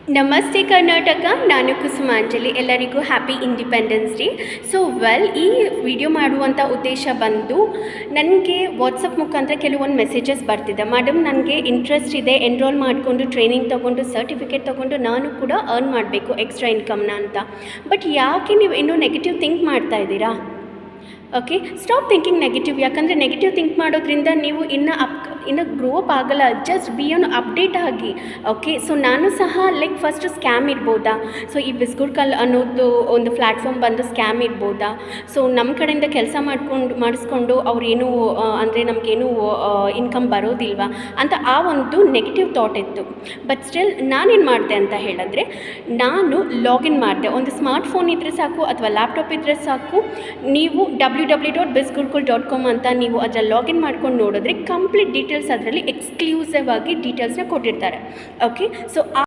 ನಮಸ್ತೆ ಕರ್ನಾಟಕ, ನಾನು ಕುಸುಮಾಂಜಲಿ. ಎಲ್ಲರಿಗೂ ಹ್ಯಾಪಿ ಇಂಡಿಪೆಂಡೆನ್ಸ್ ಡೇ. ಈ ವಿಡಿಯೋ ಮಾಡುವಂಥ ಉದ್ದೇಶ ಬಂದು, ನನಗೆ ವಾಟ್ಸಪ್ ಮುಖಾಂತರ ಕೆಲವೊಂದು ಮೆಸೇಜಸ್ ಬರ್ತಿದೆ. ಮೇಡಮ್, ನನಗೆ ಇಂಟ್ರೆಸ್ಟ್ ಇದೆ, ಎನ್ರೋಲ್ ಮಾಡಿಕೊಂಡು ಟ್ರೈನಿಂಗ್ ತೊಗೊಂಡು ಸರ್ಟಿಫಿಕೇಟ್ ತೊಗೊಂಡು ನಾನು ಕೂಡ ಅರ್ನ್ ಮಾಡಬೇಕು ಎಕ್ಸ್ಟ್ರಾ ಇನ್ಕಮ್ನ ಅಂತ. ಬಟ್ ಯಾಕೆ ನೀವು ಇನ್ನೂ ನೆಗೆಟಿವ್ ಥಿಂಕ್ ಮಾಡ್ತಾ ಇದ್ದೀರಾ? Okay, stop thinking negative. ಯಾಕಂದರೆ ನೆಗೆಟಿವ್ ಥಿಂಕ್ ಮಾಡೋದ್ರಿಂದ ನೀವು ಇನ್ನು ಗ್ರೋ ಅಪ್ ಆಗಲ್ಲ. ಜಸ್ಟ್ ಬಿ ಆನ್ ಅಪ್ಡೇಟ್ ಆಗಿ. ಓಕೆ, ಸೊ ನಾನು ಸಹ ಫಸ್ಟ್ ಸ್ಕ್ಯಾಮ್ ಇರ್ಬೋದಾ? ಸೊ ಈ ಬಿಸ್ಕುಟ್ ಕಲ್ ಅನ್ನೋದು ಒಂದು ಪ್ಲ್ಯಾಟ್ಫಾರ್ಮ್ ಬಂದು ಸ್ಕ್ಯಾಮ್ ಇರ್ಬೋದಾ? ಸೊ ನಮ್ಮ ಕಡೆಯಿಂದ ಕೆಲಸ ಮಾಡಿಸ್ಕೊಂಡು ಅವ್ರೇನು ಅಂದರೆ ನಮಗೇನು ಇನ್ಕಮ್ ಬರೋದಿಲ್ವಾ ಅಂತ ಆ ಒಂದು ನೆಗೆಟಿವ್ ಥಾಟ್ ಇತ್ತು. ಬಟ್ ಸ್ಟಿಲ್ ನಾನೇನು ಮಾಡಿದೆ ಅಂತ ಹೇಳಿದ್ರೆ, ನಾನು ಲಾಗಿನ್ ಮಾಡಿದೆ. ಒಂದು ಸ್ಮಾರ್ಟ್ ಫೋನ್ ಇದ್ದರೆ ಸಾಕು ಅಥವಾ ಲ್ಯಾಪ್ಟಾಪ್ ಇದ್ದರೆ ಸಾಕು, ನೀವು www.bizgurukul.com ಅಂತ ನೀವು ಅದರಲ್ಲಿ ಲಾಗಿನ್ ಮಾಡ್ಕೊಂಡು ನೋಡಿದ್ರೆ ಕಂಪ್ಲೀಟ್ ಡೀಟೇಲ್ಸ್ ಅದರಲ್ಲಿ ಎಕ್ಸ್ಕ್ಲೂಸಿವ್ ಆಗಿ ಡೀಟೇಲ್ಸ್ನ ಕೊಟ್ಟಿರ್ತಾರೆ. Okay, so